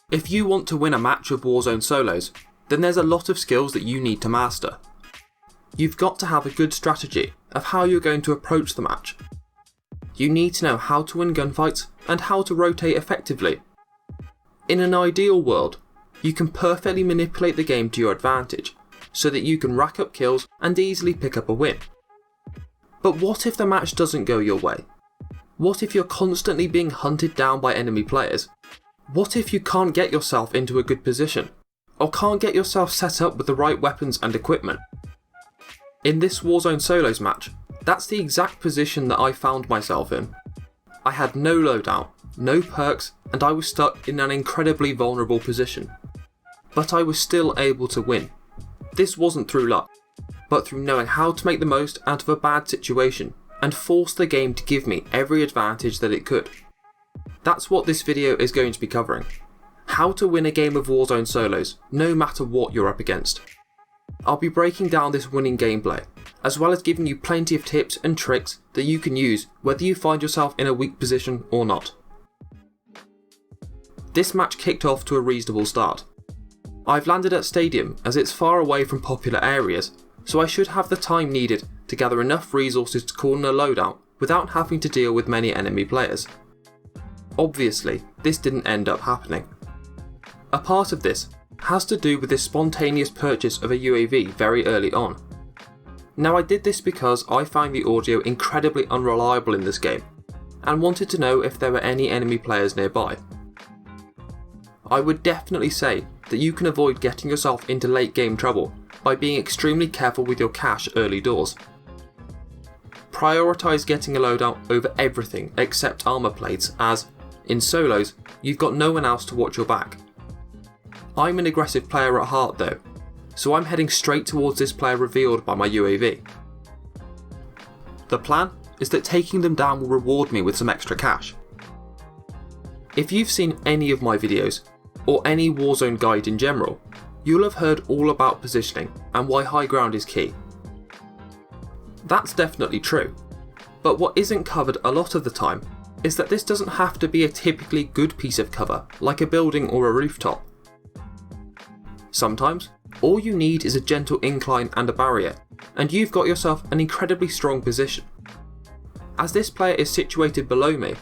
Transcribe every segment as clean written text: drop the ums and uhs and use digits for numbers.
If you want to win a match of Warzone Solos, then there's a lot of skills that you need to master. You've got to have a good strategy of how you're going to approach the match. You need to know how to win gunfights and how to rotate effectively. In an ideal world, you can perfectly manipulate the game to your advantage, so that you can rack up kills and easily pick up a win. But what if the match doesn't go your way? What if you're constantly being hunted down by enemy players? What if you can't get yourself into a good position, or can't get yourself set up with the right weapons and equipment? In this Warzone Solos match, that's the exact position that I found myself in. I had no loadout, no perks, and I was stuck in an incredibly vulnerable position. But I was still able to win. This wasn't through luck, but through knowing how to make the most out of a bad situation and force the game to give me every advantage that it could. That's what this video is going to be covering. How to win a game of Warzone Solos, no matter what you're up against. I'll be breaking down this winning gameplay, as well as giving you plenty of tips and tricks that you can use whether you find yourself in a weak position or not. This match kicked off to a reasonable start. I've landed at Stadium as it's far away from popular areas, so I should have the time needed to gather enough resources to corner a loadout without having to deal with many enemy players. Obviously, this didn't end up happening. A part of this has to do with this spontaneous purchase of a UAV very early on. Now, I did this because I find the audio incredibly unreliable in this game and wanted to know if there were any enemy players nearby. I would definitely say that you can avoid getting yourself into late game trouble by being extremely careful with your cash early doors. Prioritise getting a loadout over everything except armour plates, as, in solos, you've got no one else to watch your back. I'm an aggressive player at heart though, so I'm heading straight towards this player revealed by my UAV. The plan is that taking them down will reward me with some extra cash. If you've seen any of my videos, or any Warzone guide in general, you'll have heard all about positioning and why high ground is key. That's definitely true, but what isn't covered a lot of the time is that this doesn't have to be a typically good piece of cover like a building or a rooftop. Sometimes, all you need is a gentle incline and a barrier, and you've got yourself an incredibly strong position. As this player is situated below me,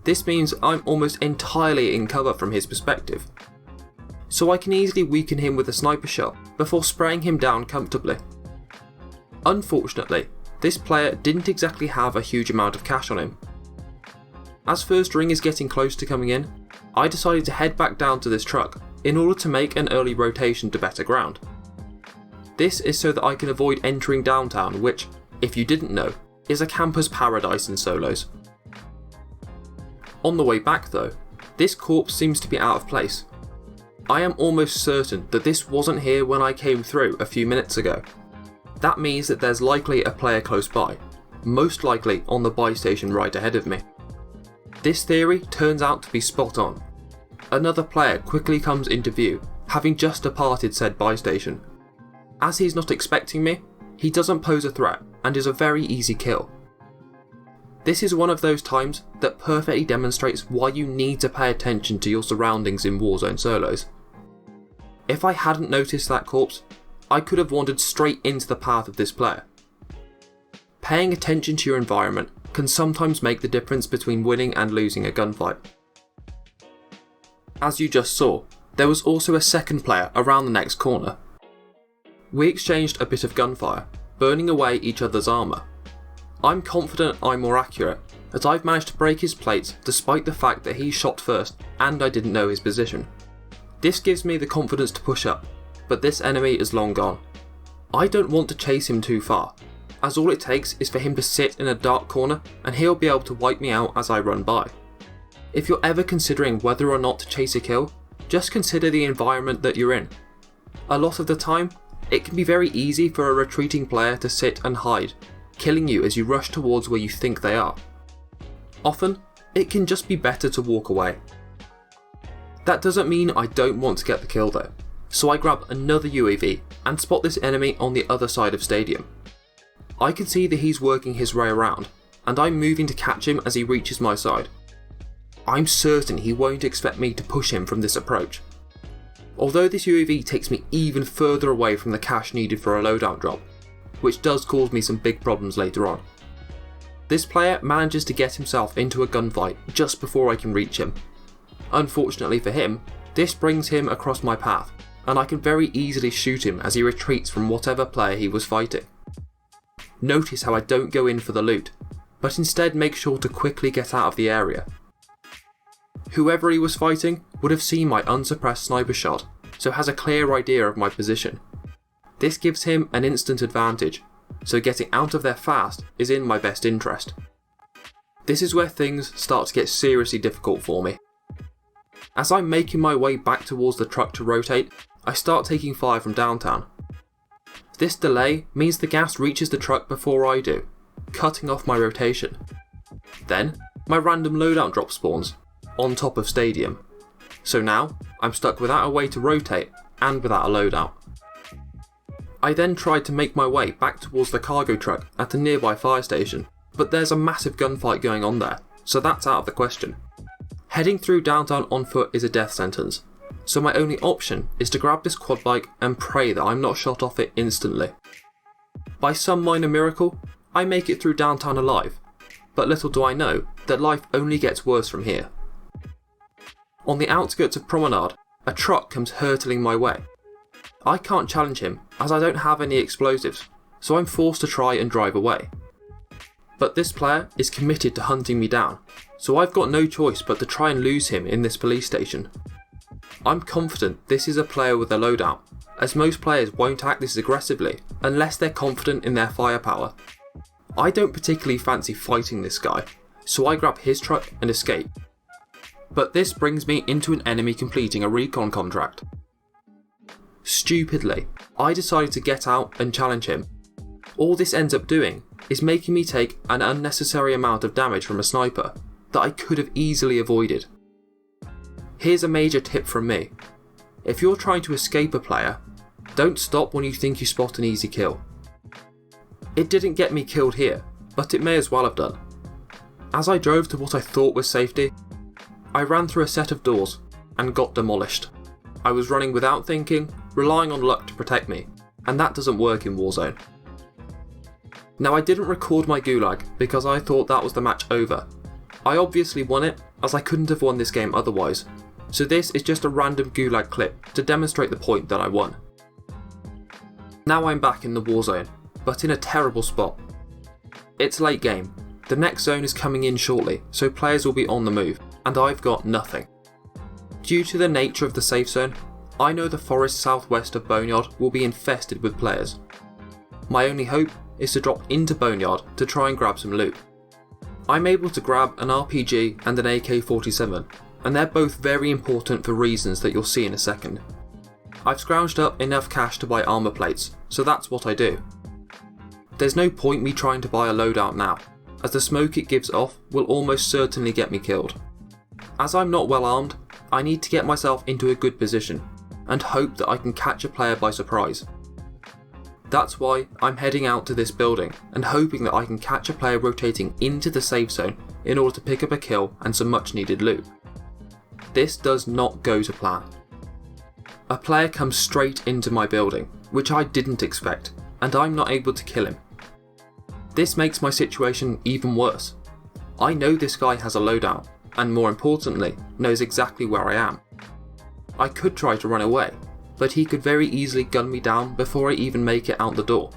this means I'm almost entirely in cover from his perspective, so I can easily weaken him with a sniper shot before spraying him down comfortably. Unfortunately, this player didn't exactly have a huge amount of cash on him. As first ring is getting close to coming in, I decided to head back down to this truck in order to make an early rotation to better ground. This is so that I can avoid entering downtown, which, if you didn't know, is a camper's paradise in solos. On the way back though, this corpse seems to be out of place. I am almost certain that this wasn't here when I came through a few minutes ago. That means that there's likely a player close by, most likely on the buy station right ahead of me. This theory turns out to be spot on. Another player quickly comes into view, having just departed said buy station. As he's not expecting me, he doesn't pose a threat and is a very easy kill. This is one of those times that perfectly demonstrates why you need to pay attention to your surroundings in Warzone Solos. If I hadn't noticed that corpse, I could have wandered straight into the path of this player. Paying attention to your environment can sometimes make the difference between winning and losing a gunfight. As you just saw, there was also a second player around the next corner. We exchanged a bit of gunfire, burning away each other's armour. I'm confident I'm more accurate, as I've managed to break his plates despite the fact that he shot first and I didn't know his position. This gives me the confidence to push up, but this enemy is long gone. I don't want to chase him too far, as all it takes is for him to sit in a dark corner and he'll be able to wipe me out as I run by. If you're ever considering whether or not to chase a kill, just consider the environment that you're in. A lot of the time, it can be very easy for a retreating player to sit and hide, killing you as you rush towards where you think they are. Often, it can just be better to walk away. That doesn't mean I don't want to get the kill though, so I grab another UAV and spot this enemy on the other side of Stadium. I can see that he's working his way around, and I'm moving to catch him as he reaches my side. I'm certain he won't expect me to push him from this approach. Although this UAV takes me even further away from the cash needed for a loadout drop, which does cause me some big problems later on. This player manages to get himself into a gunfight just before I can reach him. Unfortunately for him, this brings him across my path, and I can very easily shoot him as he retreats from whatever player he was fighting. Notice how I don't go in for the loot, but instead make sure to quickly get out of the area. Whoever he was fighting would have seen my unsuppressed sniper shot, so has a clear idea of my position. This gives him an instant advantage, so getting out of there fast is in my best interest. This is where things start to get seriously difficult for me. As I'm making my way back towards the truck to rotate, I start taking fire from downtown. This delay means the gas reaches the truck before I do, cutting off my rotation. Then, my random loadout drop spawns, on top of stadium. So now, I'm stuck without a way to rotate and without a loadout. I then tried to make my way back towards the cargo truck at the nearby fire station, but there's a massive gunfight going on there, so that's out of the question. Heading through downtown on foot is a death sentence, so my only option is to grab this quad bike and pray that I'm not shot off it instantly. By some minor miracle, I make it through downtown alive, but little do I know that life only gets worse from here. On the outskirts of Promenade, a truck comes hurtling my way. I can't challenge him as I don't have any explosives, so I'm forced to try and drive away. But this player is committed to hunting me down, so I've got no choice but to try and lose him in this police station. I'm confident this is a player with a loadout, as most players won't act this aggressively unless they're confident in their firepower. I don't particularly fancy fighting this guy, so I grab his truck and escape. But this brings me into an enemy completing a recon contract. Stupidly, I decided to get out and challenge him. All this ends up doing is making me take an unnecessary amount of damage from a sniper that I could have easily avoided. Here's a major tip from me. If you're trying to escape a player, don't stop when you think you spot an easy kill. It didn't get me killed here, but it may as well have done. As I drove to what I thought was safety, I ran through a set of doors and got demolished. I was running without thinking, relying on luck to protect me, and that doesn't work in Warzone. Now I didn't record my gulag because I thought that was the match over. I obviously won it, as I couldn't have won this game otherwise, so this is just a random gulag clip to demonstrate the point that I won. Now I'm back in the Warzone, but in a terrible spot. It's late game, the next zone is coming in shortly, so players will be on the move, and I've got nothing. Due to the nature of the safe zone, I know the forest southwest of Boneyard will be infested with players. My only hope is to drop into Boneyard to try and grab some loot. I'm able to grab an RPG and an AK-47, and they're both very important for reasons that you'll see in a second. I've scrounged up enough cash to buy armour plates, so that's what I do. There's no point me trying to buy a loadout now, as the smoke it gives off will almost certainly get me killed. As I'm not well armed, I need to get myself into a good position, and hope that I can catch a player by surprise. That's why I'm heading out to this building and hoping that I can catch a player rotating into the safe zone in order to pick up a kill and some much needed loot. This does not go to plan. A player comes straight into my building, which I didn't expect, and I'm not able to kill him. This makes my situation even worse. I know this guy has a loadout, and more importantly, knows exactly where I am. I could try to run away, but he could very easily gun me down before I even make it out the door.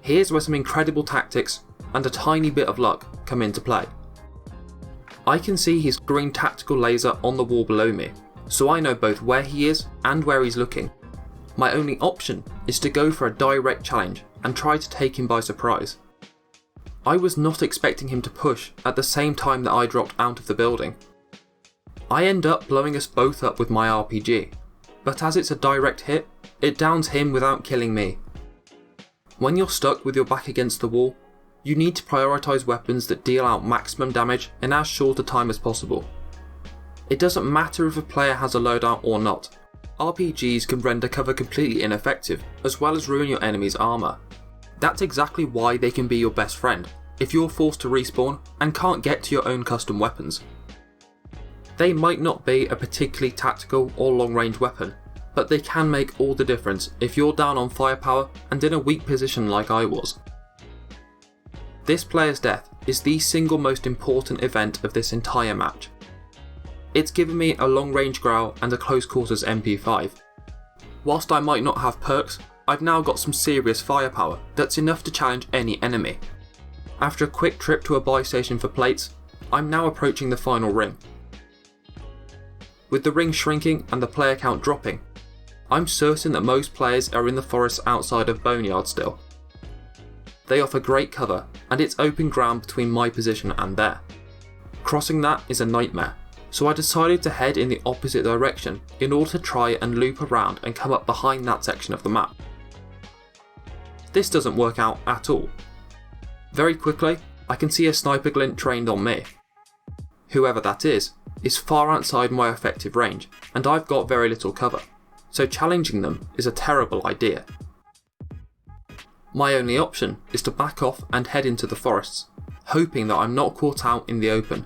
Here's where some incredible tactics and a tiny bit of luck come into play. I can see his green tactical laser on the wall below me, so I know both where he is and where he's looking. My only option is to go for a direct challenge and try to take him by surprise. I was not expecting him to push at the same time that I dropped out of the building. I end up blowing us both up with my RPG, but as it's a direct hit, it downs him without killing me. When you're stuck with your back against the wall, you need to prioritise weapons that deal out maximum damage in as short a time as possible. It doesn't matter if a player has a loadout or not, RPGs can render cover completely ineffective, as well as ruin your enemy's armour. That's exactly why they can be your best friend, if you're forced to respawn and can't get to your own custom weapons. They might not be a particularly tactical or long-range weapon, but they can make all the difference if you're down on firepower and in a weak position like I was. This player's death is the single most important event of this entire match. It's given me a long-range growl and a close quarters MP5. Whilst I might not have perks, I've now got some serious firepower that's enough to challenge any enemy. After a quick trip to a buy station for plates, I'm now approaching the final ring. With the ring shrinking and the player count dropping, I'm certain that most players are in the forest outside of Boneyard still. They offer great cover and it's open ground between my position and there. Crossing that is a nightmare, so I decided to head in the opposite direction in order to try and loop around and come up behind that section of the map. This doesn't work out at all. Very quickly, I can see a sniper glint trained on me. Whoever that is far outside my effective range and I've got very little cover, so challenging them is a terrible idea. My only option is to back off and head into the forests, hoping that I'm not caught out in the open.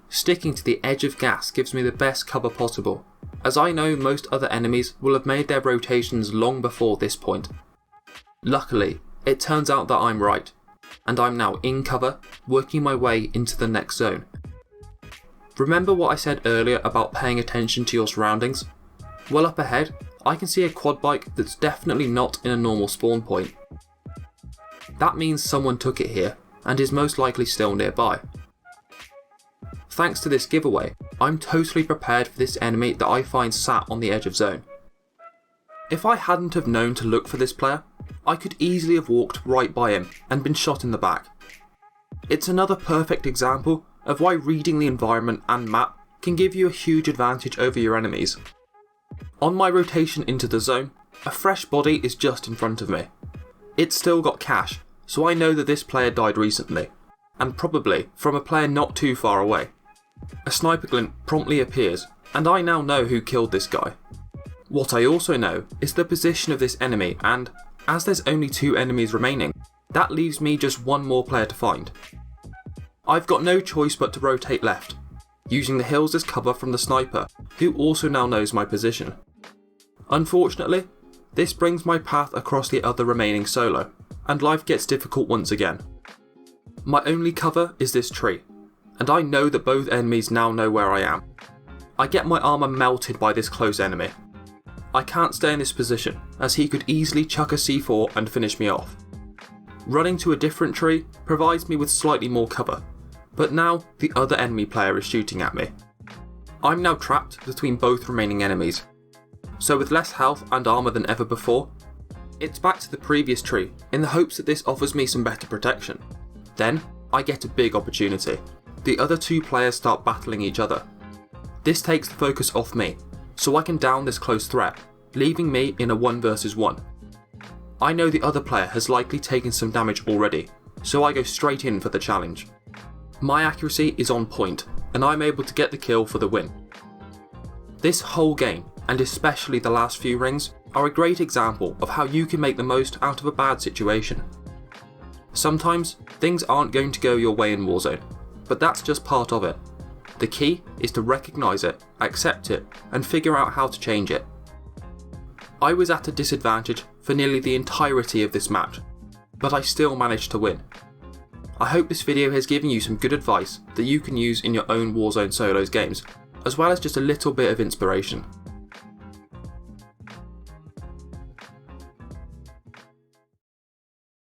Sticking to the edge of gas gives me the best cover possible, as I know most other enemies will have made their rotations long before this point. Luckily, it turns out that I'm right, and I'm now in cover, working my way into the next zone. Remember what I said earlier about paying attention to your surroundings? Well, up ahead, I can see a quad bike that's definitely not in a normal spawn point. That means someone took it here and is most likely still nearby. Thanks to this giveaway, I'm totally prepared for this enemy that I find sat on the edge of zone. If I hadn't have known to look for this player, I could easily have walked right by him and been shot in the back. It's another perfect example of why reading the environment and map can give you a huge advantage over your enemies. On my rotation into the zone, a fresh body is just in front of me. It's still got cash, so I know that this player died recently, and probably from a player not too far away. A sniper glint promptly appears, and I now know who killed this guy. What I also know is the position of this enemy, and as there's only 2 enemies remaining, that leaves me just one more player to find. I've got no choice but to rotate left, using the hills as cover from the sniper, who also now knows my position. Unfortunately, this brings my path across the other remaining solo, and life gets difficult once again. My only cover is this tree, and I know that both enemies now know where I am. I get my armour melted by this close enemy. I can't stay in this position, as he could easily chuck a C4 and finish me off. Running to a different tree provides me with slightly more cover, but now the other enemy player is shooting at me. I'm now trapped between both remaining enemies, so with less health and armour than ever before, it's back to the previous tree in the hopes that this offers me some better protection. Then I get a big opportunity. The other 2 players start battling each other. This takes the focus off me, so I can down this close threat, leaving me in a 1 versus 1. I know the other player has likely taken some damage already, so I go straight in for the challenge. My accuracy is on point, and I'm able to get the kill for the win. This whole game, and especially the last few rings, are a great example of how you can make the most out of a bad situation. Sometimes, things aren't going to go your way in Warzone, but that's just part of it. The key is to recognise it, accept it, and figure out how to change it. I was at a disadvantage for nearly the entirety of this match, but I still managed to win. I hope this video has given you some good advice that you can use in your own Warzone Solos games, as well as just a little bit of inspiration.